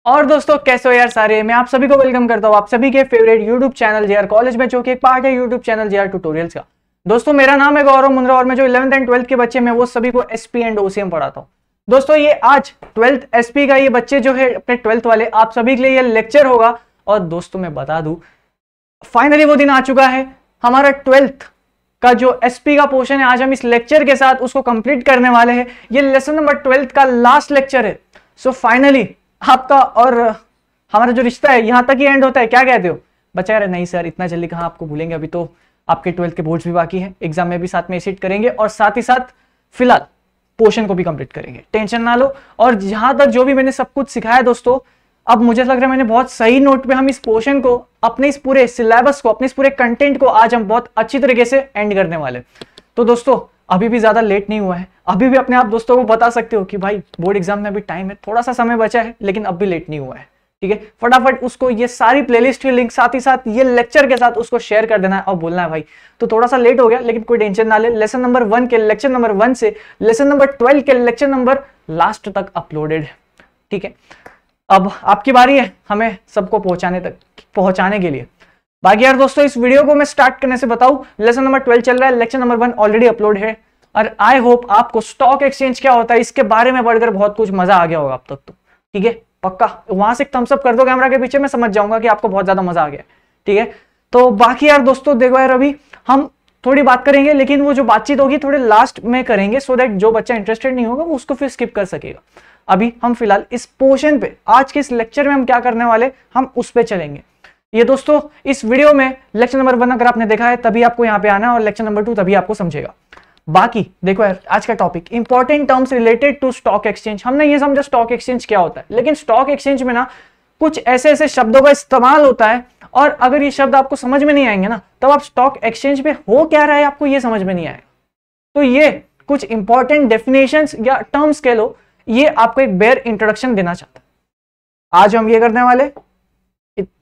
और दोस्तों कैसे हो यार सारे। मैं आप सभी को वेलकम करता हूँ आप सभी के favourite YouTube channel J R college में, जो कि एक पार्ट है यूट्यूब चैनल जेआर ट्यूटोरियल्स का। दोस्तों मेरा नाम है गौरव मुंद्रा और मैं जो 11th एंड 12th के बच्चे मैं वो सभी को एसपी एंड ओसीएम पढ़ाता हूँ। दोस्तों ये आज 12th एसपी का ये बच्चे जो है अपने 12th वाले आप सभी के लिए ये लेक्चर होगा। और दोस्तों मैं बता दूं फाइनली वो दिन आ चुका है, हमारा 12th का जो एसपी का पोर्शन है आज हम इस लेक्चर के साथ उसको कंप्लीट करने वाले हैं। ये लेसन नंबर 12th का लास्ट लेक्चर है। सो फाइनली आपका और हमारा जो रिश्ता है यहां तक ही एंड होता है। क्या कहते हो बच्चा? यार नहीं सर इतना जल्दी कहां आपको भूलेंगे, अभी तो आपके 12th के बोर्ड्स भी बाकी है, एग्जाम में भी साथ में सीट करेंगे और साथ ही साथ फिलहाल पोर्शन को भी कंप्लीट करेंगे, टेंशन ना लो। और जहां तक जो भी मैंने सब कुछ सिखाया दोस्तों, अब मुझे लग रहा है मैंने बहुत सही नोट पे हम इस पोर्शन को, अपने इस पूरे सिलेबस को, अपने इस पूरे कंटेंट को आज हम बहुत अच्छी तरीके से एंड करने वाले। तो दोस्तों अभी भी ज्यादा लेट नहीं हुआ है, अभी भी अपने आप दोस्तों को बता सकते हो कि भाई बोर्ड एग्जाम में अभी टाइम है, थोड़ा सा समय बचा है लेकिन अब भी लेट नहीं हुआ है। ठीक है, फटाफट उसको ये सारी प्लेलिस्ट की लिंक साथ ही साथ ये लेक्चर के साथ उसको शेयर कर देना है और बोलना है भाई तो थोड़ा सा लेट हो गया लेकिन कोई टेंशन ना ले, लेसन नंबर 1 के लेक्चर नंबर 1 से लेसन नंबर 12 के लेक्चर नंबर लास्ट तक अपलोडेड है। ठीक है, अब आपकी बारी है हमें सबको पहुंचाने के लिए। बाकी यार दोस्तों इस वीडियो को मैं स्टार्ट करने से बताऊं, लेसन नंबर 12 चल रहा है, लेक्चर नंबर 1 ऑलरेडी अपलोड है और आई होप आपको स्टॉक एक्सचेंज क्या होता है इसके बारे में पढ़कर बहुत कुछ मजा आ गया होगा अब तक तो। ठीक है, पक्का वहां से थम्स अप कर दो कैमरा के पीछे, मैं समझ जाऊंगा कि आपको बहुत ज्यादा मजा आ गया। ठीक है, तो बाकी यार दोस्तों देखो यार अभी हम थोड़ी बात करेंगे लेकिन वो जो बातचीत होगी थोड़े लास्ट में करेंगे, सो दैट जो बच्चा इंटरेस्टेड नहीं होगा वो उसको फिर स्किप कर सकेगा। अभी हम फिलहाल इस पोर्शन पे आज के इस लेक्चर में हम क्या करने वाले हम उस पे चलेंगे। ये दोस्तों इस वीडियो में लेक्चर नंबर 1 अगर आपने देखा है तभी आपको यहाँ पे आना है और लेक्चर नंबर 2 तभी आपको समझेगा। बाकी देखो यार आज का topic important terms related to stock exchange. हमने ये समझा स्टॉक एक्सचेंज क्या होता है, लेकिन स्टॉक एक्सचेंज में ना कुछ ऐसे ऐसे शब्दों का इस्तेमाल होता है और अगर ये शब्द आपको समझ में नहीं आएंगे ना तब आप स्टॉक एक्सचेंज पे हो क्या रहा है आपको ये समझ में नहीं आएगा। तो ये कुछ इंपॉर्टेंट डेफिनेशंस या टर्म्स कह लो, ये आपको एक बेयर इंट्रोडक्शन देना चाहता है। आज हम ये करने वाले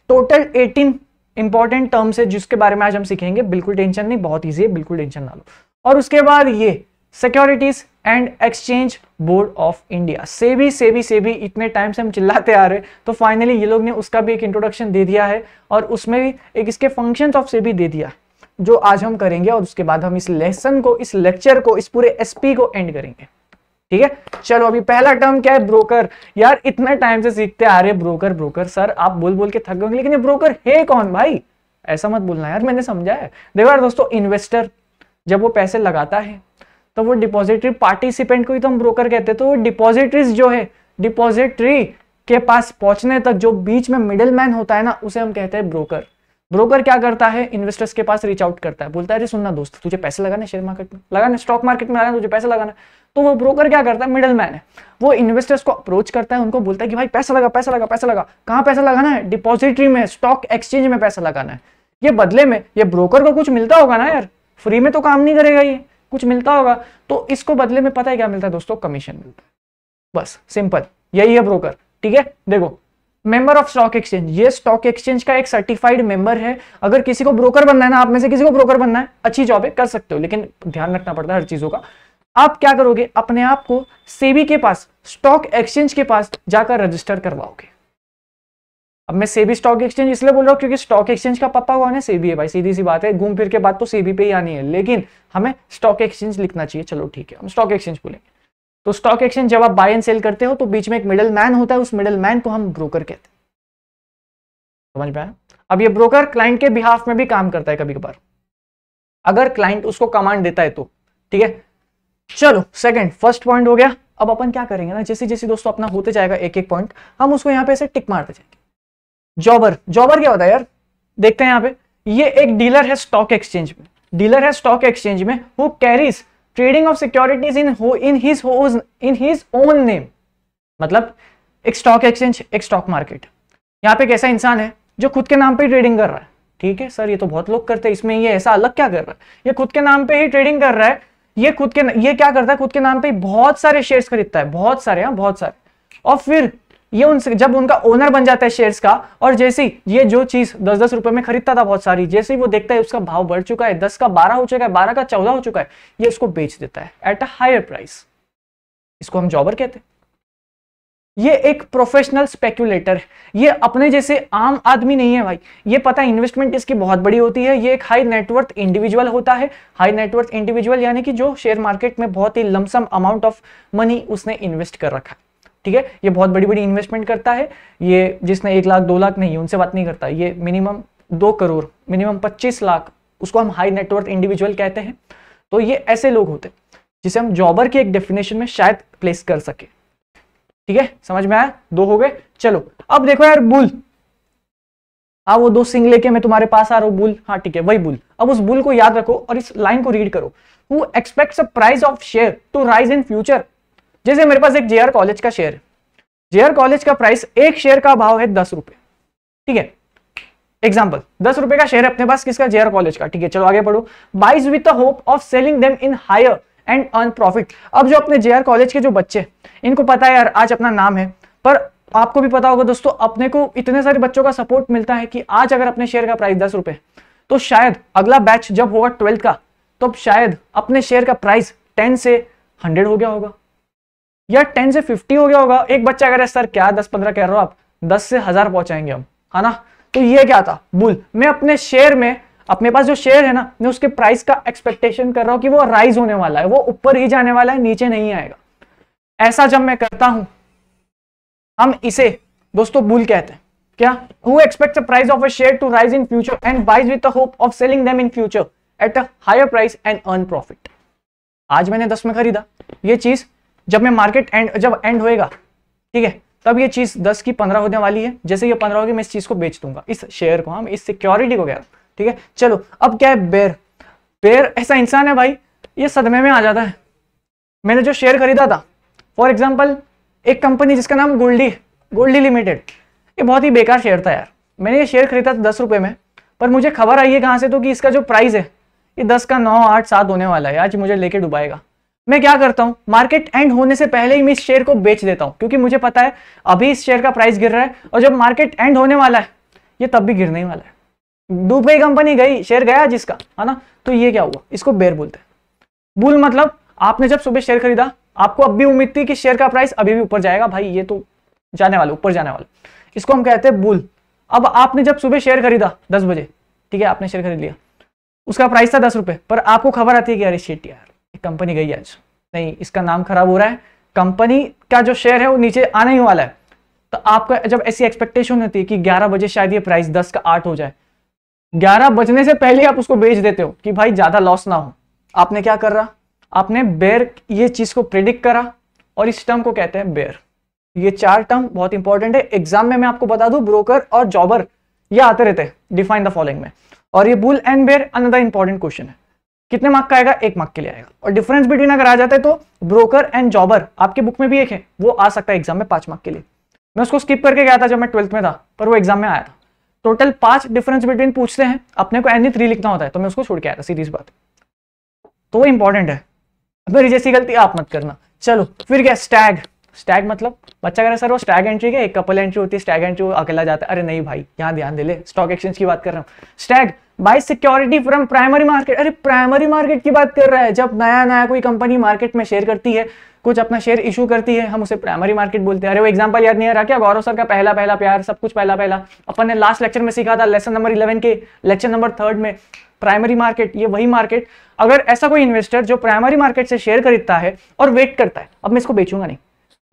टोटल 18 इंपॉर्टेंट टर्म्स है जिसके बारे में आज हम सीखेंगे। बिल्कुल टेंशन नहीं, बहुत ईजी है, बिल्कुल टेंशन ना लो। और उसके बाद ये securities and exchange board of India, SEBI इतने टाइम से हम चिल्लाते आ रहे तो फाइनली ये लोग ने उसका भी एक इंट्रोडक्शन दे दिया है और उसमें भी एक इसके फंक्शंस ऑफ सेबी दे दिया जो आज हम करेंगे और उसके बाद हम इस लेसन को, इस लेक्चर को, इस पूरे एसपी को एंड करेंगे। ठीक है, चलो अभी पहला टर्म क्या है? ब्रोकर। यार इतने टाइम से सीखते आ रहे ब्रोकर ब्रोकर, सर आप बोल बोल के थक गए लेकिन ये ब्रोकर है कौन भाई? ऐसा मत बोलना यार, मैंने समझा है। देखो यार दोस्तों इन्वेस्टर जब वो पैसे लगाता है तो वो डिपॉजिटरी पार्टिसिपेंट को ही तो हम ब्रोकर कहते हैं। तो वो डिपॉजिटरीज जो है, डिपॉजिटरी के पास पहुंचने तक जो बीच में मिडिल मैन होता है ना उसे हम कहते हैं ब्रोकर। ब्रोकर क्या करता है? इन्वेस्टर्स के पास रीच आउट करता है, बोलता है अरे सुनना दोस्त तुझे पैसे लगाना शेयर मार्केट में लगाना, स्टॉक मार्केट में लगाना, तुझे पैसे लगाना। तो वो ब्रोकर क्या करता है? मिडिल मैन है, वो इन्वेस्टर्स को अप्रोच करता है, उनको बोलता है कि भाई पैसा लगा पैसा लगा पैसा लगा। कहाँ पैसा लगाना है? डिपॉजिटरी में, स्टॉक एक्सचेंज में पैसा लगाना है। ये बदले में ये ब्रोकर को कुछ मिलता होगा ना यार, फ्री में तो काम नहीं करेगा, ये कुछ मिलता होगा। तो इसको बदले में पता है क्या मिलता है दोस्तों? कमीशन मिलता है, बस सिंपल यही है ब्रोकर। ठीक है, देखो मेंबर ऑफ स्टॉक एक्सचेंज, ये स्टॉक एक्सचेंज का एक सर्टिफाइड मेंबर है। अगर किसी को ब्रोकर बनना है ना, आप में से किसी को ब्रोकर बनना है, अच्छी जॉब है, कर सकते हो, लेकिन ध्यान रखना पड़ता है हर चीजों का। आप क्या करोगे? अपने आप को सेबी के पास, स्टॉक एक्सचेंज के पास जाकर रजिस्टर करवाओगे। अब मैं सेबी स्टॉक एक्सचेंज इसलिए बोल रहा हूं क्योंकि स्टॉक एक्सचेंज का पापा कौन है? सेबी है भाई, सीधी सी बात है, घूम फिर के बाद तो सेबी पे ही आनी है, लेकिन हमें स्टॉक एक्सचेंज लिखना चाहिए। चलो ठीक है, हम स्टॉक एक्सचेंज बोलेंगे। तो स्टॉक एक्सचेंज जब आप बाय एंड सेल करते हो तो बीच में एक मिडिल मैन होता है, उस मिडिल मैन को हम ब्रोकर कहते हैं। समझ में आया? अब ये ब्रोकर क्लाइंट के बिहाफ में भी काम करता है कभी कभार, अगर क्लाइंट उसको कमांड देता है तो। ठीक है, चलो सेकंड, फर्स्ट पॉइंट हो गया। अब अपन क्या करेंगे ना, जैसे जैसे दोस्तों अपना होते जाएगा एक एक पॉइंट, हम उसको यहाँ पे ऐसे टिक मारते जाएंगे। जॉबर, जॉबर क्या होता है यार? देखते हैं यहाँ पे, ये एक डीलर है स्टॉक एक्सचेंज में, डीलर है स्टॉक एक्सचेंज में who carries trading of securities in his own name. मतलब एक स्टॉक एक्सचेंज, एक स्टॉक मार्केट, यहाँ पे एक ऐसा इंसान है जो खुद के नाम पे ट्रेडिंग कर रहा है। ठीक है सर ये तो बहुत लोग करते हैं, इसमें ये ऐसा अलग क्या कर रहा है? ये खुद के नाम पे ही ट्रेडिंग कर रहा है। ये क्या करता है? खुद के नाम पे बहुत सारे शेयर्स खरीदता है, बहुत सारे, हाँ बहुत सारे। और फिर ये उनसे जब उनका ओनर बन जाता है शेयर्स का, और जैसे ही ये जो चीज 10-10 रुपए में खरीदता था बहुत सारी, जैसे ही वो देखता है उसका भाव बढ़ चुका है, 10 का 12 हो चुका है, 12 का 14 हो चुका है, ये उसको बेच देता है एट अ हायर प्राइस। इसको हम जॉबर कहते हैं। ये एक प्रोफेशनल स्पेक्यूलेटर है, ये अपने जैसे आम आदमी नहीं है भाई। ये पता है इन्वेस्टमेंट इसकी बहुत बड़ी होती है। ये एक हाई नेटवर्थ इंडिविजुअल होता है। हाई नेटवर्थ इंडिविजुअल यानी कि जो शेयर मार्केट में बहुत ही लमसम अमाउंट ऑफ मनी उसने इन्वेस्ट कर रखा है, ठीक है। ये बहुत बड़ी बड़ी इन्वेस्टमेंट करता है। ये जिसने 1 लाख 2 लाख नहीं, उनसे बात नहीं करता। ये मिनिमम 2 करोड़, मिनिमम 25 लाख, उसको हम हाई नेटवर्थ इंडिविजुअल कहते हैं। तो ये ऐसे लोग होते हैं जिसे हम जॉबर की एक डेफिनेशन में शायद प्लेस कर सके, ठीक है। समझ में आया? 2 हो गए। चलो अब देखो यार, बुल। हाँ, वो 2 सिंग लेके मैं तुम्हारे पास आ रहा हूं, बुल। हाँ ठीक है, वही बुल। अब उस बुल को याद रखो और इस लाइन को रीड करो। Who expects a price of share to rise in future. जैसे मेरे पास एक जेआर कॉलेज का शेयर है। जेआर कॉलेज का प्राइस, एक शेयर का भाव है 10 रुपए, ठीक है। एग्जाम्पल, 10 रुपए का शेयर है अपने पास, किसका? जेआर कॉलेज का, ठीक है। चलो आगे पढ़ो। Buys with the hope of selling them in higher and earn profit. अब जो अपने जेआर कॉलेज के जो बच्चे, इनको पता है यार आज अपना नाम है, पर आपको भी पता होगा दोस्तों, अपने को इतने सारे बच्चों का सपोर्ट मिलता है कि आज अगर अपने शेयर का प्राइस 10 रुपए, तो शायद अगला बैच जब होगा 12th का, तो शायद अपने शेयर का प्राइस 10 से 100 हो गया होगा या 10 से 50 हो गया होगा। एक बच्चा अगर सर क्या 10-15 कह रहे हो आप, 10 से 1000 पहुंचाएंगे हम, है ना। तो ये क्या था? बुल। मैं अपने शेयर में, अपने पास जो शेयर है ना, मैं उसके प्राइस का एक्सपेक्टेशन कर रहा हूं कि वो राइज होने वाला है, वो ऊपर ही जाने वाला है, नीचे नहीं आएगा। ऐसा जब मैं करता हूं, हम इसे दोस्तों बुल कहते हैं। क्या? Who expects a price of a share to rise in future and buys with the hope of selling them in future at a higher price and earn profit. आज मैंने 10 में खरीदा, ये चीज जब मैं मार्केट जब एंड होएगा, ठीक है, तब ये चीज 10 की 15 होने वाली है। जैसे ये 15 होगी, मैं इस चीज को बेच दूंगा, इस शेयर को, हम इस सिक्योरिटी को कह रहा हूं, ठीक है। चलो अब क्या है? बेयर। बेयर ऐसा इंसान है भाई, ये सदमे में आ जाता है। मैंने जो शेयर खरीदा था, फॉर एग्जाम्पल एक कंपनी जिसका नाम गोल्डी लिमिटेड, ये बहुत ही बेकार शेयर था यार। मैंने ये शेयर खरीदा था 10 रुपए में, पर मुझे खबर आई है कहां से, तो कि इसका जो प्राइस है ये 10 का 9, 8, 7 होने वाला है। आज मुझे लेके डुबाएगा। मैं क्या करता हूं, मार्केट एंड होने से पहले ही मैं इस शेयर को बेच देता हूं, क्योंकि मुझे पता है अभी इस शेयर का प्राइस गिर रहा है और जब मार्केट एंड होने वाला है ये तब भी गिरने ही वाला है। डूब गई कंपनी, गई, शेयर गया जिसका, है ना। तो ये क्या हुआ? इसको बेयर बोलते हैं। बुल मतलब आपने जब सुबह शेयर खरीदा, आपको अब भी उम्मीद थी कि शेयर का प्राइस अभी भी ऊपर जाएगा, भाई ये तो जाने वाला, ऊपर जाने वाला, इसको हम कहते हैं बुल। अब आपने जब सुबह शेयर खरीदा 10 बजे, ठीक है, आपने शेयर खरीद लिया, उसका प्राइस था 10 रुपए, पर आपको खबर आती है कि अरे शिट यार, कंपनी गई आज, नहीं इसका नाम खराब हो रहा है, कंपनी का जो शेयर है वो नीचे आने ही वाला है। तो आपका जब ऐसी एक्सपेक्टेशन होती है कि 11 बजे शायद ये प्राइस 10 का 8 हो जाए, 11 बजने से पहले आप उसको बेच देते हो कि भाई ज्यादा लॉस ना हो। आपने क्या कर रहा? आपने बेयर, ये चीज को प्रिडिक्ट करा, और इस टर्म को कहते हैं बेयर। ये 4 टर्म बहुत इंपॉर्टेंट है। एग्जाम में मैं आपको बता दूं, ब्रोकर और जॉबर ये आते रहते हैं डिफाइन द फॉलोइंग में। और ये bull and bear another important question है। कितने मार्क का आएगा? 1 मार्क के लिए आएगा। और डिफरेंस बिटवीन अगर आ जाता है तो ब्रोकर एंड जॉबर आपके बुक में भी एक है, वो आ सकता है एग्जाम में 5 मार्क के लिए। मैं उसको स्किप करके गया था जब मैं 12th में था, पर वो एग्जाम में आया था। टोटल 5 डिफरेंस बिटवीन पूछते हैं, अपने को एनी 3 लिखना होता है, तो मैं उसको छोड़ के आया था, सीधी सी बात। तो वो इंपॉर्टेंट है, मेरी जैसी गलती आप मत करना। चलो फिर क्या? स्टैग। स्टैग मतलब बच्चा कह रहा है सर वो स्टैग एंट्री क्या? एक कपल एंट्री होती है, स्टैग एंट्री वो अकेला जाता है। अरे नहीं भाई, यहाँ ध्यान दे ले, स्टॉक एक्सचेंज की बात कर रहा हूँ। Stag bye security from primary market. अरे प्राइमरी मार्केट की बात कर रहा है, जब नया नया कोई कंपनी मार्केट में शेयर करती है, कुछ अपना शेयर इशू करती है, हम उसे प्राइमरी मार्केट बोलते हैं। अरे वो एग्जांपल याद नहीं आ रहा क्या? गौरव सर का पहला पहला प्यार, सब कुछ पहला पहला अपन ने लास्ट लेक्चर में सीखा था, लेसन नंबर 11 के लेक्चर नंबर 3 में। प्राइमरी मार्केट, ये वही मार्केट। अगर ऐसा कोई इन्वेस्टर जो प्राइमरी मार्केट से शेयर खरीदता है और वेट करता है, अब मैं इसको बेचूंगा नहीं,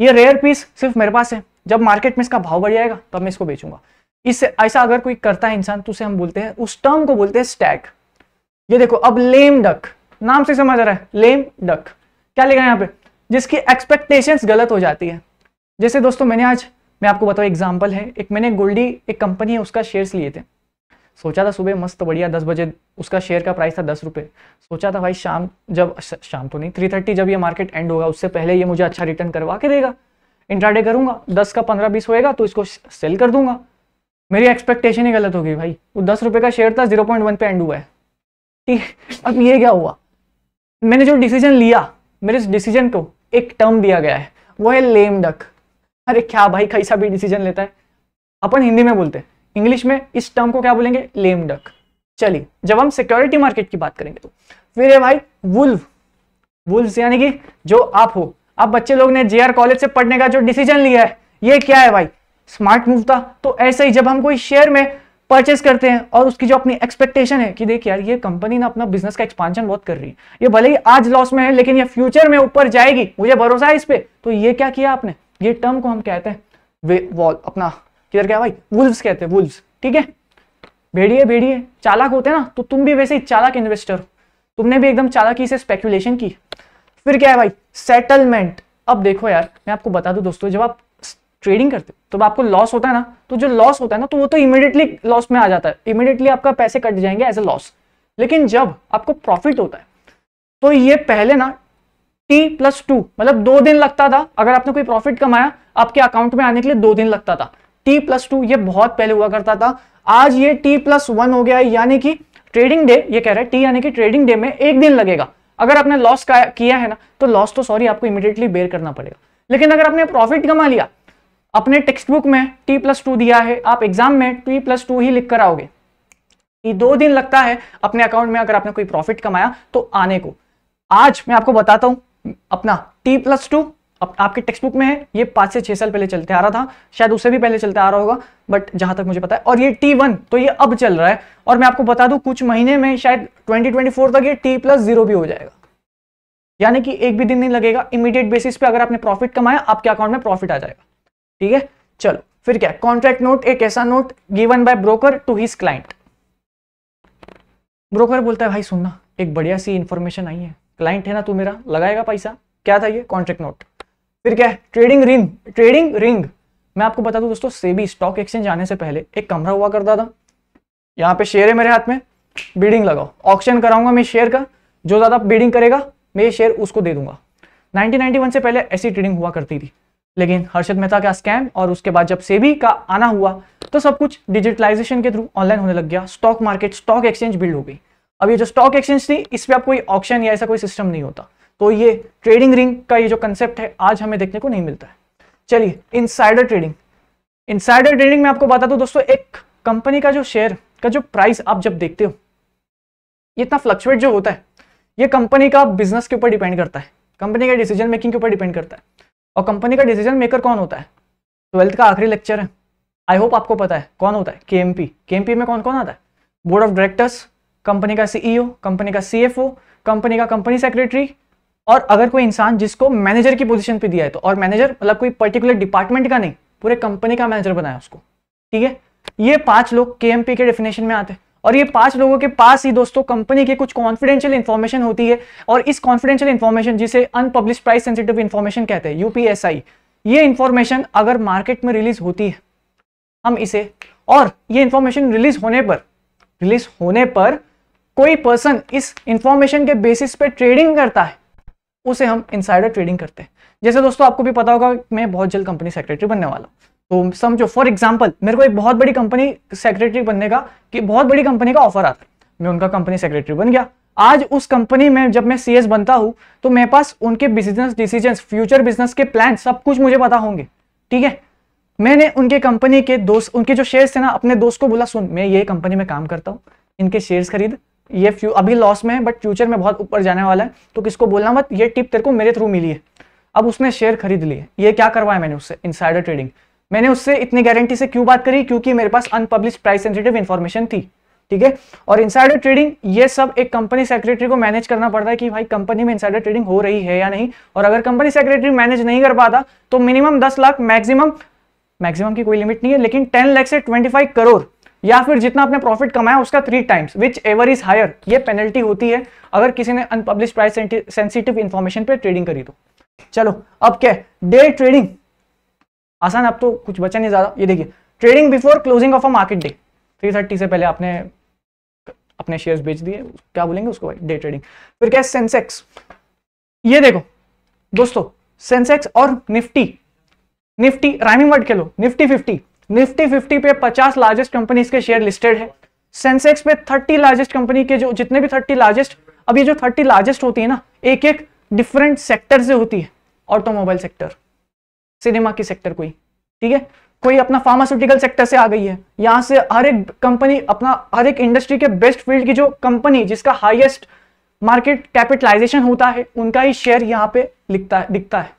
ये रेयर पीस सिर्फ मेरे पास है, जब मार्केट में इसका भाव बढ़ जाएगा तब मैं इसको बेचूंगा, इससे ऐसा अगर कोई करता है इंसान, तो उसे हम बोलते हैं, उस टर्म को बोलते हैं स्टैग। ये देखो, अब लेम डक, नाम से समझ रहा है, लेम डक क्या लिखा है यहाँ पे? जिसकी एक्सपेक्टेशंस गलत हो जाती है। जैसे दोस्तों मैं आपको बताऊं, एग्जांपल है, एक मैंने गोल्डी, एक कंपनी है, उसका शेयर्स लिए थे। सोचा था सुबह मस्त बढ़िया 10 बजे, उसका शेयर का प्राइस था 10 रुपए। सोचा था भाई शाम तो नहीं, 3:30 जब ये मार्केट एंड होगा उससे पहले ये मुझे अच्छा रिटर्न करवा के देगा, इंट्राडे करूंगा, 10 का 15-20 होएगा तो इसको सेल कर दूंगा। मेरी एक्सपेक्टेशन ही गलत हो गई भाई, वो 10 रुपए का शेयर था, 0.1 पे एंड हुआ है। ठीक, अब ये क्या हुआ? मैंने जो डिसीजन लिया, मेरे इस डिसीजन को एक टर्म दिया गया है, वो है लेम डक। अरे क्या भाई, कैसा भी डिसीजन लेता है। अपन हिंदी में बोलते हैं, इंग्लिश में इस टर्म को क्या बोलेंगे? Lame duck. चलिए, जब हम सिक्योरिटी मार्केट की बात करेंगे तो फिर है भाई वुल्फ। वुल्फ यानी कि जो आप हो, आप बच्चे लोग ने जेआर कॉलेज से पढ़ने का जो डिसीजन लिया है, ये क्या है भाई, स्मार्ट मूव था। तो ऐसे ही जब हम कोई शेयर में परचेस करते हैं और उसकी जो अपनी एक्सपेक्टेशन है कि देख यार ये कंपनी ना अपना बिजनेस का एक्सपांशन बहुत कर रही है, ये भले ही आज लॉस में है लेकिन ये फ्यूचर में ऊपर जाएगी, मुझे भरोसा है इस पे, तो ये क्या किया आपने, ये टर्म को हम कहते हैं वॉल अपना किधर क्या भाई, वुल्व्स कहते हैं, वुल्व्स। ठीक है, भेड़िए भेड़िए चालाक होते हैं ना, तो तुम भी वैसे ही चालाक इन्वेस्टर हो, तुमने भी एकदम चालाकी से स्पेकुलेशन की। फिर क्या है भाई, सेटलमेंट। अब देखो यार मैं आपको बता दूं दोस्तों, जब आप ट्रेडिंग करते हो तो आपको लॉस होता है ना, तो जो लॉस होता है ना तो वो तो इमीडिएटली लॉस में आ जाता है, इमीडिएटली आपका पैसे कट जाएंगे एज ए लॉस। लेकिन जब आपको प्रॉफिट होता है तो ये पहले ना T+2 मतलब 2 दिन लगता था, अगर आपने कोई प्रॉफिट कमाया आपके अकाउंट में आने के लिए 2 दिन लगता था। T+2 ये बहुत पहले हुआ करता था, आज ये T+1 हो गया है, यानी कि ट्रेडिंग डे, ये कह रहा है T यानी कि ट्रेडिंग डे में 1 दिन लगेगा। अगर आपने लॉस किया है ना तो लॉस तो सॉरी आपको इमीडिएटली बेयर करना पड़ेगा, लेकिन अगर आपने प्रॉफिट कमा लिया, अपने टेक्स्ट बुक में T+2 दिया है, आप एग्जाम में T+2 ही लिख कर आओगे। ये 2 दिन लगता है अपने अकाउंट में अगर आपने कोई प्रॉफिट कमाया तो आने को। आज मैं आपको बताता हूं अपना T+2 आपके टेक्स्ट बुक में है, ये 5 से 6 साल पहले चलते आ रहा था, शायद उससे भी पहले चलते आ रहा होगा, बट जहां तक मुझे पता है। और ये T1 तो ये अब चल रहा है, और मैं आपको बता दूं कुछ महीने में शायद 2024 तक ये T+0 भी हो जाएगा, यानी कि एक भी दिन नहीं लगेगा, इमीडिएट बेसिस पे अगर आपने प्रॉफिट कमाया आपके अकाउंट में प्रॉफिट आ जाएगा। ठीक है, चलो फिर क्या, कॉन्ट्रैक्ट नोट एक ऐसा note given by broker to his client. Broker बोलता है भाई सुनना, एक बढ़िया सी इंफॉर्मेशन आई है, क्लाइंट है ना तू मेरा, लगाएगा पैसा, क्या था ये, कॉन्ट्रैक्ट नोट। फिर क्या है, ट्रेडिंग रिंग। ट्रेडिंग रिंग मैं आपको बता दूं दोस्तों, सेबी स्टॉक एक्सचेंज आने से पहले एक कमरा हुआ करता था, यहाँ पे शेयर है मेरे हाथ में, बीडिंग लगाओ, ऑक्शन कराऊंगा मैं शेयर का, जो ज्यादा बीडिंग करेगा मैं ये शेयर उसको दे दूंगा। 1991 से पहले ऐसी ट्रेडिंग हुआ करती थी, लेकिन हर्षद मेहता का स्कैम और उसके बाद जब सेबी का आना हुआ तो सब कुछ डिजिटलाइजेशन के थ्रू ऑनलाइन होने लग गया, stock market, stock exchange build हो गई। अब ये जो स्टॉक एक्सचेंज थी इस पे अब कोई ऑक्शन या ऐसा कोई सिस्टम नहीं होता, तो ये ट्रेडिंग रिंग का ये जो कंसेप्ट है आज हमें देखने को नहीं मिलता है। चलिए, इनसाइडर ट्रेडिंग। इनसाइडर ट्रेडिंग में आपको बता दूं दोस्तों, एक कंपनी का जो शेयर का जो प्राइस आप जब देखते हो, ये इतना फ्लक्चुएट जो होता है, ये कंपनी का बिजनेस के ऊपर डिपेंड करता है, कंपनी का डिसीजन मेकिंग के ऊपर डिपेंड करता है। और कंपनी का डिसीजन मेकर कौन होता है, 12th का आखिरी लेक्चर है, आई होप आपको पता है कौन होता है, KMP। KMP में कौन कौन आता है, बोर्ड ऑफ डायरेक्टर्स, कंपनी का CEO, कंपनी का CFO, कंपनी का कंपनी सेक्रेटरी, और अगर कोई इंसान जिसको मैनेजर की पोजीशन पे दिया है तो, और मैनेजर मतलब कोई पर्टिकुलर डिपार्टमेंट का नहीं, पूरे कंपनी का मैनेजर बनाया उसको। ठीक है, ये 5 लोग KMP के डेफिनेशन में आते हैं, और ये 5 लोगों के पास ही दोस्तों कंपनी की कुछ कॉन्फिडेंशियल इंफॉर्मेशन होती है, और इस कॉन्फिडेंशियल इंफॉर्मेशन जिसे अनपब्लिश्ड प्राइस सेंसिटिव इंफॉर्मेशन कहते हैं, UPSI, ये इंफॉर्मेशन अगर मार्केट में रिलीज होती है हम इसे, और ये इंफॉर्मेशन रिलीज होने पर कोई पर्सन इस इंफॉर्मेशन के बेसिस पे ट्रेडिंग करता है, उसे हम इनसाइडर ट्रेडिंग करते हैं। जैसे दोस्तों आपको भी पता होगा मैं बहुत जल्द कंपनी सेक्रेटरी बनने वाला हूं, तो समझो फॉर एग्जांपल मेरे को एक बहुत बड़ी कंपनी सेक्रेटरी बनने का, कि बहुत बड़ी कंपनी का ऑफर आता है, मैं उनका कंपनी सेक्रेटरी बन गया। आज उस कंपनी में जब मैं CS बनता हूं तो मेरे पास उनके बिजनेस डिसीजंस, फ्यूचर बिजनेस के प्लान सब कुछ मुझे पता होंगे। ठीक है, मैंने उनके कंपनी के दोस्त, उनके जो शेयर्स थे ना, अपने दोस्त को बोला सुन मैं ये कंपनी में काम करता हूँ, इनके शेयर्स खरीद, ये अभी लॉस में है बट फ्यूचर में बहुत ऊपर जाने वाला है, तो किसको बोलना मत, ये टिप तेरे को मेरे थ्रू मिली है। अब उसने शेयर खरीद लिए, ये क्या करवाया मैंने उससे, इनसाइडर ट्रेडिंग। मैंने उससे इतनी गारंटी से क्यों बात करी, क्योंकि मेरे पास अनपब्लिश्ड प्राइस सेंसिटिव इंफॉर्मेशन थी। ठीक है, और इनसाइडर ट्रेडिंग ये सब एक कंपनी सेक्रेटरी को मैनेज करना पड़ता है कि भाई कंपनी में इनसाइडर ट्रेडिंग हो रही है या नहीं, और अगर कंपनी सेक्रेटरी मैनेज नहीं कर पाता तो मिनिमम 10 लाख, मैक्सिमम की कोई लिमिट नहीं है, लेकिन 10 लाख से 25 करोड़ या फिर जितना आपने प्रॉफिट कमाया उसका 3 times, whichever is higher, ये पेनल्टी होती है अगर किसी ने अनपब्लिश्ड प्राइस सेंसिटिव इंफॉर्मेशन पे ट्रेडिंग करी तो। चलो अब क्या है, डे ट्रेडिंग। आसान, अब तो कुछ बचा नहीं ज्यादा। ये देखिए, trading before closing of a market day, 3:30 से पहले आपने अपने शेयर्स बेच दिए, क्या बोलेंगे उसको भाई, डे ट्रेडिंग। फिर क्या है, सेंसेक्स। ये देखो दोस्तों, सेंसेक्स और निफ्टी राइमिंग वर्ड के लो, निफ्टी 50 पे 50 लार्जेस्ट कंपनीज के शेयर लिस्टेड है। सेंसेक्स पे 30 लार्जेस्ट कंपनी के, जो जितने भी 30 लार्जेस्ट, अब ये जो 30 लार्जेस्ट होती है ना, एक एक डिफरेंट सेक्टर से होती है, ऑटोमोबाइल सेक्टर, सिनेमा की सेक्टर कोई, ठीक है, कोई अपना फार्मास्यूटिकल सेक्टर से आ गई है, यहां से हर एक कंपनी अपना, हर एक इंडस्ट्री के बेस्ट फील्ड की जो कंपनी जिसका हाईएस्ट मार्केट कैपिटलाइजेशन होता है, उनका ही शेयर यहाँ पे दिखता है।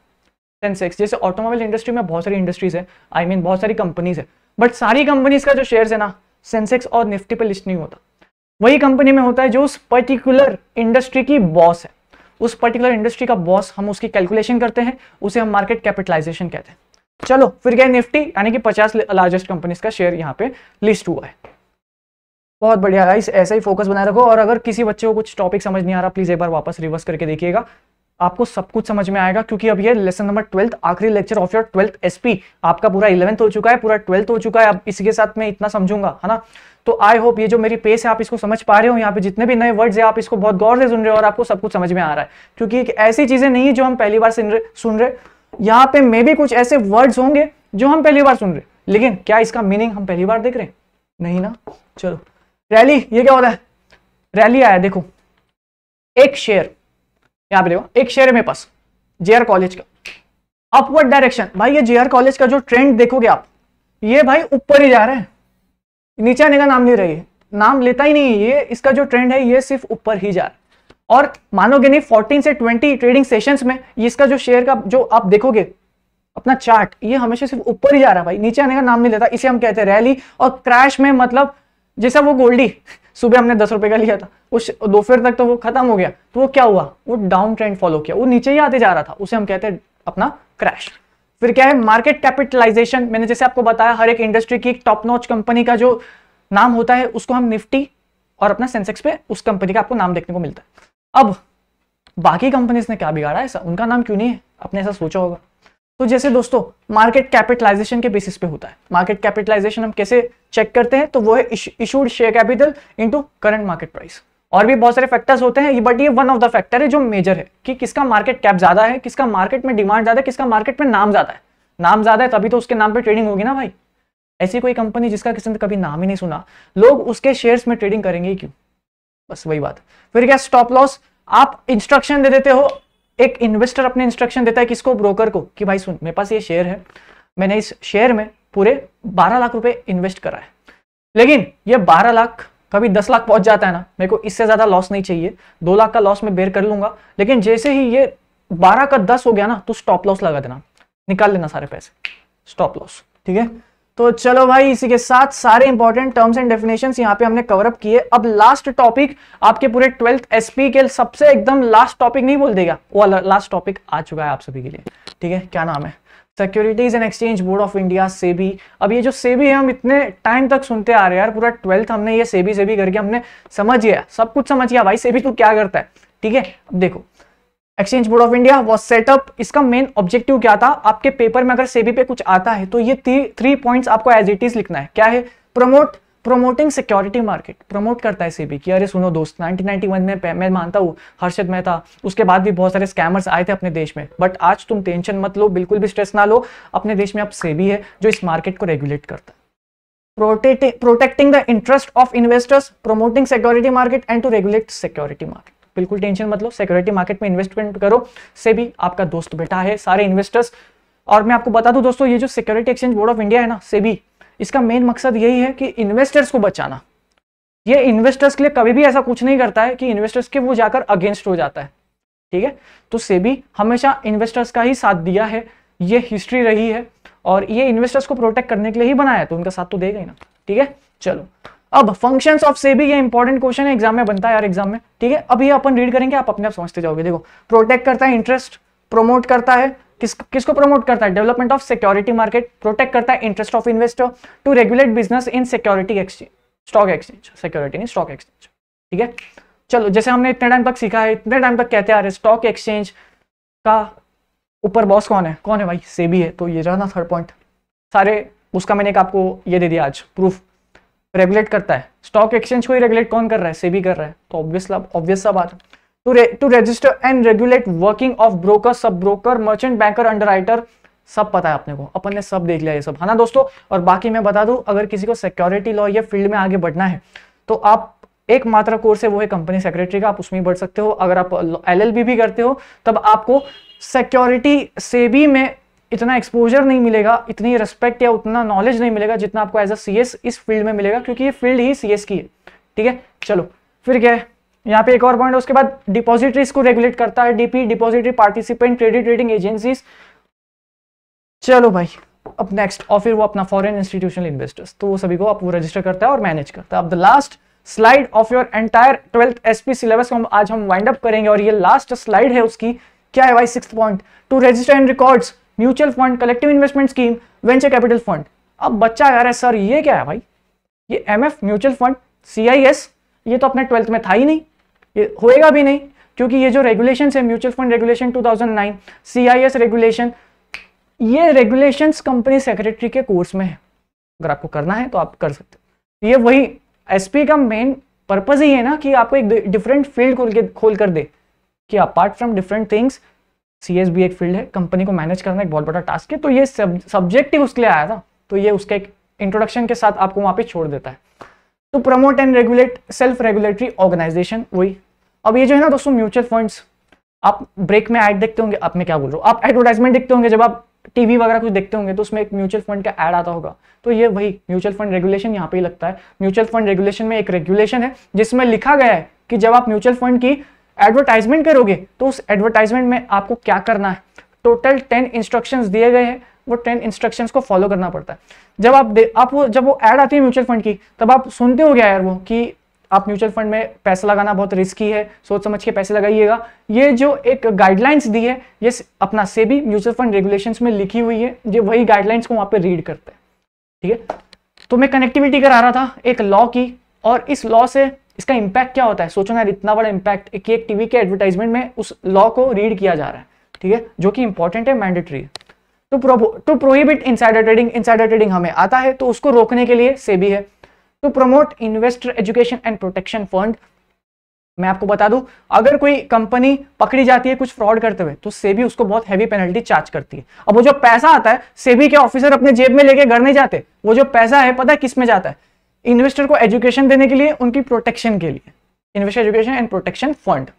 सेंसेक्स, जैसे ऑटोमोबाइल इंडस्ट्री में बहुत सारी इंडस्ट्रीज है, आई मीन बहुत सारी कंपनीज है, बट सारी कंपनीज का जो शेयर्स है ना सेंसेक्स और निफ्टी पे लिस्ट नहीं होता। वही कंपनी में होता है जो उस पर्टिकुलर इंडस्ट्री की बॉस है, उस पर्टिकुलर इंडस्ट्री का बॉस, हम उसकी कैलकुलेशन करते हैं, उसे हम मार्केट कैपिटलाइजेशन कहते हैं। चलो फिर क्या, निफ्टी यानी कि 50 लार्जेस्ट कंपनीज का शेयर यहाँ पे लिस्ट हुआ है। बहुत बढ़िया गाइस, ऐसा ही फोकस बनाए रखो। और अगर किसी बच्चे को कुछ टॉपिक समझ नहीं आ रहा, प्लीज एक बार वापस रिवर्स करके देखिएगा, आपको सब कुछ समझ में आएगा, क्योंकि अब ये लेसन नंबर 12 आखिरी lecture of your 12th SP. आपका पूरा 11th हो चुका है, पूरा 12th हो चुका है, अब इसी के साथ मैं इतना समझूंगा, है ना। तो आई होप ये जो मेरी पेस है आप इसको समझ पा रहे हो, यहाँ पे जितने भी नए वर्ड्स है आप इसको बहुत गौर से सुन रहे हो और आपको सब कुछ समझ में आ रहा है, क्योंकि ऐसी चीजें नहीं है जो हम पहली बार सुन रहे। यहाँ पे मे भी कुछ ऐसे वर्ड्स होंगे जो हम पहली बार सुन रहे, लेकिन क्या इसका मीनिंग हम पहली बार देख रहे हैं? नहीं ना। चलो रैली, ये क्या होता है? रैली आया, देखो एक शेयर, यहाँ पे देखो एक शेयर है मेरे पास जेआर कॉलेज का, अपवर्ड डायरेक्शन। भाई ये जेआर कॉलेज का जो ट्रेंड देखोगे आप, ये भाई ऊपर ही जा रहा है, नीचे आने का नाम नहीं रही, नाम लेता ही नहीं, ये इसका जो ट्रेंड है ये सिर्फ ऊपर ही जा रहा है। और मानोगे नहीं 14 से 20 ट्रेडिंग सेशंस में इसका जो शेयर का जो आप देखोगे अपना चार्ट, ये हमेशा सिर्फ ऊपर ही जा रहा है भाई, नीचे आने का नाम नहीं लेता। इसे हम कहते हैं रैली। और क्रैश में मतलब जैसा वो गोल्डी सुबह हमने 10 रुपए का लिया था, उस दोपहर तक तो वो खत्म हो गया, तो वो क्या हुआ, वो डाउन ट्रेंड फॉलो किया, वो नीचे ही आते जा रहा था, उसे हम कहते हैं अपना क्रैश। फिर क्या है, मार्केट कैपिटलाइजेशन। मैंने जैसे आपको बताया हर एक इंडस्ट्री की एक टॉप नॉच कंपनी का जो नाम होता है उसको हम निफ्टी और अपना सेंसेक्स पे उस कंपनी का आपको नाम देखने को मिलता है। अब बाकी कंपनीज ने क्या बिगाड़ा ऐसा, उनका नाम क्यों नहीं है, आपने ऐसा सोचा होगा। तो जैसे दोस्तों मार्केट कैपिटलाइजेशन के बेसिस पे होता है। मार्केट कैपिटलाइजेशन हम कैसे चेक करते हैं, तो वो है issued share capital into current market price. और भी बहुत सारे फैक्टर्स होते हैं, बट ये वन ऑफ द फैक्टर है जो मेजर है कि किसका मार्केट कैप ज्यादा है, किसका मार्केट में डिमांड ज्यादा है, किसका मार्केट में नाम ज्यादा है। नाम ज्यादा है तभी तो उसके नाम पे ट्रेडिंग होगी ना भाई। ऐसी कोई कंपनी जिसका किसी ने कभी नाम ही नहीं सुना, लोग उसके शेयर्स में ट्रेडिंग करेंगे क्यों? बस वही बात। फिर क्या, स्टॉप लॉस। आप इंस्ट्रक्शन दे देते हो, एक इन्वेस्टर अपने इंस्ट्रक्शन देता है किसको, ब्रोकर को, कि भाई सुन मेरे पास ये शेयर है, मैंने इस शेयर में पूरे 12 लाख रुपए इन्वेस्ट करा है, लेकिन ये 12 लाख कभी 10 लाख पहुंच जाता है ना, मेरे को इससे ज्यादा लॉस नहीं चाहिए, 2 लाख का लॉस मैं बेयर कर लूंगा, लेकिन जैसे ही ये 12 का 10 हो गया ना तो स्टॉप लॉस लगा देना, निकाल लेना सारे पैसे, स्टॉप लॉस। ठीक है, तो चलो भाई इसी के साथ सारे इंपॉर्टेंट टर्म्स एंड डेफिनेशंस यहाँ पे हमने कवर अप किए। अब लास्ट टॉपिक आपके पूरे 12th एसपी के सबसे एकदम लास्ट टॉपिक नहीं बोल देगा, वो लास्ट टॉपिक आ चुका है आप सभी के लिए। ठीक है, क्या नाम है, securities and exchange board of India, SEBI. अब ये जो सेबी है हम इतने टाइम तक सुनते आ रहे हैं यार, पूरा 12th हमने ये सेबी करके हमने समझ गया, सब कुछ समझ गया भाई सेबी तो क्या करता है। ठीक है, अब देखो exchange board of India was setup, इसका मेन ऑब्जेक्टिव क्या था, आपके पेपर में अगर सेबी पे कुछ आता है तो ये 3 पॉइंट्स आपको एज इट इज लिखना है। क्या है, प्रमोटिंग सिक्योरिटी मार्केट, प्रमोट करता है सेबी कि अरे सुनो दोस्त 1991 में मैं मानता हूँ हर्षद मेहता, उसके बाद भी बहुत सारे स्कैमर्स आए थे अपने देश में, बट आज तुम टेंशन मत लो, बिल्कुल भी स्ट्रेस ना लो, अपने देश में अब सेबी है जो इस मार्केट को रेगुलेट करता है। Protecting the interest of investors, promoting security market and to regulate security market. बिल्कुल टेंशन मत लो, सिक्योरिटी मार्केट में इन्वेस्टमेंट करो, सेबी आपका दोस्त बेटा है सारे इन्वेस्टर्स। और मैं आपको बता दूं दोस्तों, ये जो security exchange board of India है ना सेबी, इसका मेन मकसद यही है कि इन्वेस्टर्स को बचाना। ये इन्वेस्टर्स के लिए कभी भी ऐसा कुछ नहीं करता है कि इन्वेस्टर्स के वो जाकर अगेंस्ट हो जाता है। ठीक है, तो सेबी हमेशा इन्वेस्टर्स का ही साथ दिया है, ये हिस्ट्री रही है, और ये इन्वेस्टर्स को प्रोटेक्ट करने के लिए ही बनाया है, तो उनका साथ तो देगा ही ना। ठीक है, चलो अब फंक्शंस ऑफ सेबी, ये इंपॉर्टेंट क्वेश्चन है, एग्जाम में बनता है यार एग्जाम में। ठीक है, अब ये अपन रीड करेंगे, आप अपने आप समझते जाओगे। देखो, प्रोटेक्ट करता है इंटरेस्ट, प्रोमोट करता है किसको प्रमोट करता है, development of security market, protect करता है interest of investor, to regulate business in security exchange, stock exchange, security नहीं स्टॉक एक्सचेंज। ठीक है, चलो जैसे हमने इतने टाइम तक सीखा है, इतने टाइम तक कहते आ रहे स्टॉक एक्सचेंज का ऊपर बॉस कौन है भाई, सेबी है। तो ये रहा ना थर्ड पॉइंट, सारे उसका मैंने एक आपको ये दे दिया आज प्रूफ, रेगुलेट करता है। स्टॉक एक्सचेंज को ही रेगुलेट कौन कर रहा है, सेबी कर रहा है, तो ऑब्वियस सा बात है। To register and regulate working of broker, sub broker, merchant banker, underwriter, सब पता है अपने को, अपन ने सब देख लिया ये सब, है ना दोस्तों। और बाकी मैं बता दूं, अगर किसी को सिक्योरिटी लॉ या फील्ड में आगे बढ़ना है तो आप एक मात्र कोर्स है, वो है कंपनी सेक्रेटरी का, आप उसमें बढ़ सकते हो। अगर आप LLB भी करते हो तब आपको सिक्योरिटी सेबी में इतना एक्सपोजर नहीं मिलेगा, इतनी रिस्पेक्ट या उतना नॉलेज नहीं मिलेगा जितना आपको एज अ CS इस फील्ड में मिलेगा, क्योंकि ये फील्ड ही CS की है। ठीक है, चलो फिर क्या है, यहाँ पे एक और पॉइंट है, उसके बाद डिपॉजिटरीज को रेगुलेट करता है, DP depository participant credit rating agencies, चलो भाई, अब नेक्स्ट, और फिर वो अपना फॉरेन इंस्टीट्यूशनल इन्वेस्टर्स, तो वो सभी को आप वो रजिस्टर करता है और मैनेज करता है। अब the last slide of your entire 12th SP syllabus को आज हम वाइंड अप करेंगे, और ये लास्ट स्लाइड है उसकी। क्या है भाई? 6th point, to register and records mutual fund, collective investment scheme, venture capital fund. अब बच्चा कह रहा है सर ये क्या है भाई? ये एमएफ म्यूचुअल फंड, सीआईएस, ये तो अपने 12th में था ही नहीं, ये होएगा भी नहीं, क्योंकि ये जो रेगुलेशन है mutual fund regulation 2009, CIS regulation, ये रेगुलेशंस कंपनी सेक्रेटरी के कोर्स में है। अगर आपको करना है तो आप कर सकते हो। ये वही एसपी का मेन पर्पज ही है ना, कि आपको एक डिफरेंट फील्ड खोल कर दे कि apart from different things, CS भी एक फील्ड है, कंपनी को मैनेज करना एक बहुत बड़ा टास्क है। तो ये सब्जेक्ट ही उसके लिए आया था, तो ये उसका एक इंट्रोडक्शन के साथ आपको वहां पे छोड़ देता है। तो promote and regulate self regulatory organisation, वही। अब ये जो है ना दोस्तों म्यूचुअल फंड्स, आप ब्रेक में ऐड देखते होंगे, आप मैं क्या बोल रहा हूँ, आप एडवर्टाइजमेंट देखते होंगे, जब आप टीवी वगैरह कुछ देखते होंगे तो उसमें एक म्यूचुअल फंड का ऐड आता होगा। तो ये वही म्यूचुअल फंड रेगुलेशन यहाँ पे ही लगता है। म्यूचुअल फंड रेगुलेशन में एक रेगुलेशन है जिसमें लिखा गया है कि जब आप म्यूचुअल फंड की एडवर्टाइजमेंट करोगे तो उस एडवर्टाइजमेंट में आपको क्या करना है। टोटल 10 इंस्ट्रक्शंस दिए गए हैं, वो 10 इंस्ट्रक्शंस को फॉलो करना पड़ता है। जब वो ऐड आती है म्यूचुअल फंड की, तब आप सुनते हो गया यार वो कि आप म्यूचुअल फंड में पैसा लगाना बहुत रिस्की है, सोच समझ के पैसे लगाइएगा। ये जो एक गाइडलाइंस दी है, ये अपना सेबी म्यूचुअल फंड रेगुलेशंस में लिखी हुई है, जो वही गाइडलाइंस को वहां पे रीड करते हैं। ठीक है, तो मैं कनेक्टिविटी करा रहा था एक लॉ की, और इस लॉ से इसका इंपैक्ट क्या होता है। सोचो ना, इतना बड़ा इंपैक्ट एक टीवी के एडवर्टाइजमेंट में उस लॉ को रीड किया जा रहा है। ठीक है, जो कि इंपॉर्टेंट है, मैंडेटरी है। To prohibit insider trading, insider trading हमें आता है, तो उसको रोकने के लिए सेबी है। To promote investor education and protection fund, मैं आपको बता दूं, अगर कोई कंपनी पकड़ी जाती है कुछ फ्रॉड करते हुए, तो सेबी उसको बहुत हैवी पेनल्टी चार्ज करती है। अब वो जो पैसा आता है, सेबी के ऑफिसर अपने जेब में लेके घर नहीं जाते, वो जो पैसा है पता है किस में जाता है? इन्वेस्टर को एजुकेशन देने के लिए, उनकी प्रोटेक्शन के लिए, investor education and protection fund.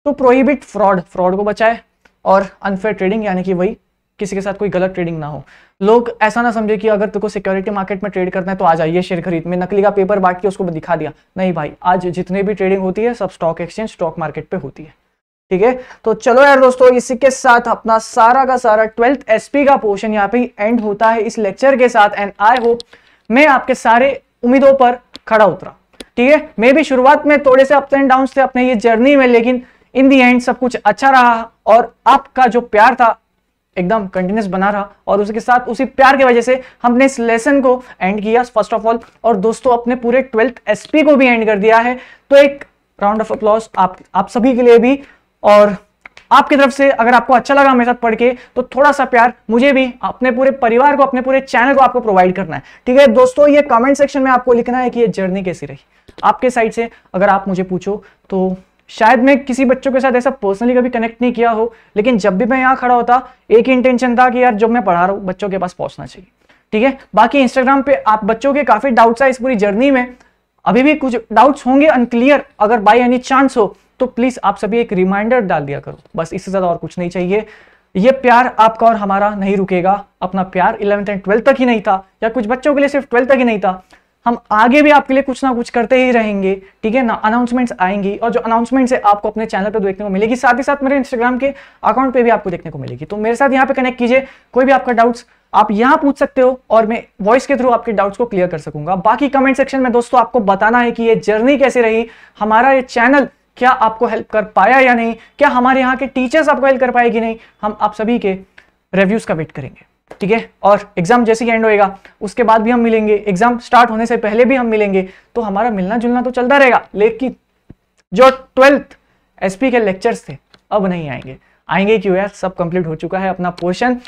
तो प्रोहिबिट फ्रॉड, फ्रॉड को बचाए, और अनफेयर ट्रेडिंग, यानी कि वही किसी के साथ कोई गलत ट्रेडिंग ना हो। लोग ऐसा ना समझे कि अगर तुमको सिक्योरिटी मार्केट में ट्रेड करना है तो आ जाइए शेयर खरीद में, नकली का पेपर बांट के उसको दिखा दिया। नहीं भाई, आज जितने भी ट्रेडिंग होती है सब स्टॉक एक्सचेंज, स्टॉक मार्केट पे होती है। ठीक है, तो चलो यार दोस्तों, इसी के साथ अपना सारा का सारा 12th एसपी का पोर्शन यहाँ पे एंड होता है इस लेक्चर के साथ। एंड आई होप मैं आपके सारे उम्मीदों पर खड़ा उतरा। ठीक है, मैं भी शुरुआत में थोड़े से अप्स एंड डाउन थे अपने ये जर्नी में, लेकिन इन दी एंड सब कुछ अच्छा रहा, और आपका जो प्यार था एकदम कंटिन्यूस बना रहा, और उसके साथ उसी प्यार की वजह से हमने इस लेसन को एंड किया फर्स्ट ऑफ ऑल। और दोस्तों अपने पूरे 12th एसपी को भी एंड कर दिया है। तो एक राउंड ऑफ अप्लॉज आप सभी के लिए भी, और आपकी तरफ से अगर आपको अच्छा लगा मेरे साथ पढ़ के, तो थोड़ा सा प्यार मुझे भी, अपने पूरे परिवार को, अपने पूरे चैनल को आपको प्रोवाइड करना है। ठीक है दोस्तों, ये कमेंट सेक्शन में आपको लिखना है कि ये जर्नी कैसी रही आपके साइड से। अगर आप मुझे पूछो तो शायद मैं किसी बच्चों के साथ ऐसा पर्सनली कभी कनेक्ट नहीं किया हो, लेकिन जब भी मैं यहाँ खड़ा होता, एक ही इंटेंशन था कि यार जब मैं पढ़ा रहा हूँ बच्चों के पास पहुंचना चाहिए। ठीक है, बाकी इंस्टाग्राम पे आप बच्चों के काफी डाउट्स है इस पूरी जर्नी में, अभी भी कुछ डाउट्स होंगे अनक्लियर, अगर बाय एनी चांस हो तो प्लीज आप सभी एक रिमाइंडर डाल दिया करो, बस इससे ज्यादा और कुछ नहीं चाहिए। ये प्यार आपका और हमारा नहीं रुकेगा। अपना प्यार 11th एंड 12th तक ही नहीं था, या कुछ बच्चों के लिए सिर्फ 12th तक ही नहीं था, हम आगे भी आपके लिए कुछ ना कुछ करते ही रहेंगे। ठीक है ना, अनाउंसमेंट्स आएंगी, और जो अनाउंसमेंट्स है आपको अपने चैनल पे देखने को मिलेगी, साथ ही साथ मेरे इंस्टाग्राम के अकाउंट पे भी आपको देखने को मिलेगी। तो मेरे साथ यहाँ पे कनेक्ट कीजिए, कोई भी आपका डाउट्स आप यहाँ पूछ सकते हो, और मैं वॉइस के थ्रू आपके डाउट्स को क्लियर कर सकूंगा। बाकी कमेंट सेक्शन में दोस्तों आपको बताना है कि ये जर्नी कैसी रही, हमारा ये चैनल क्या आपको हेल्प कर पाया या नहीं, क्या हमारे यहाँ के टीचर्स आपको हेल्प कर पाए कि नहीं। हम आप सभी के रिव्यूज का वेट करेंगे। ठीक है, और एग्जाम जैसे ही एंड होएगा उसके बाद भी हम मिलेंगे, एग्जाम स्टार्ट होने से पहले भी हम मिलेंगे, तो हमारा मिलना जुलना तो चलता रहेगा। लेकिन जो 12th एसपी के लेक्चर्स थे अब नहीं आएंगे क्यों यार, सब कंप्लीट हो चुका है अपना पोर्शन।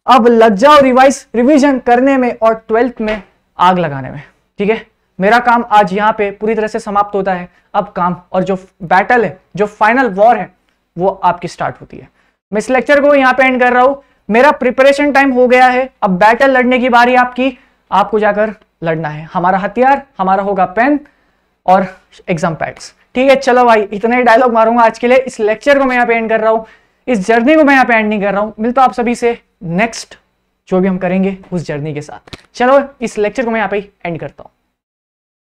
अब लग जाओ रिवीजन करने में और 12th में आग लगाने में। ठीक है, मेरा काम आज यहाँ पे पूरी तरह से समाप्त होता है। अब काम और जो बैटल है, जो फाइनल वॉर है, वो आपकी स्टार्ट होती है। मैं इस लेक्चर को यहाँ पे एंड कर रहा हूं, मेरा प्रिपरेशन टाइम हो गया है, अब बैटल लड़ने की बारी आपकी, आपको जाकर लड़ना है। हमारा हथियार हमारा होगा पेन और एग्जाम पैड्स। ठीक है, चलो भाई, इतने ही डायलॉग मारूंगा आज के लिए। इस लेक्चर को मैं यहाँ पे एंड कर रहा हूँ, इस जर्नी को मैं यहाँ पे एंड नहीं कर रहा हूँ। मिलता आप सभी से नेक्स्ट जो भी हम करेंगे उस जर्नी के साथ। चलो इस लेक्चर को मैं यहाँ पे एंड करता हूँ।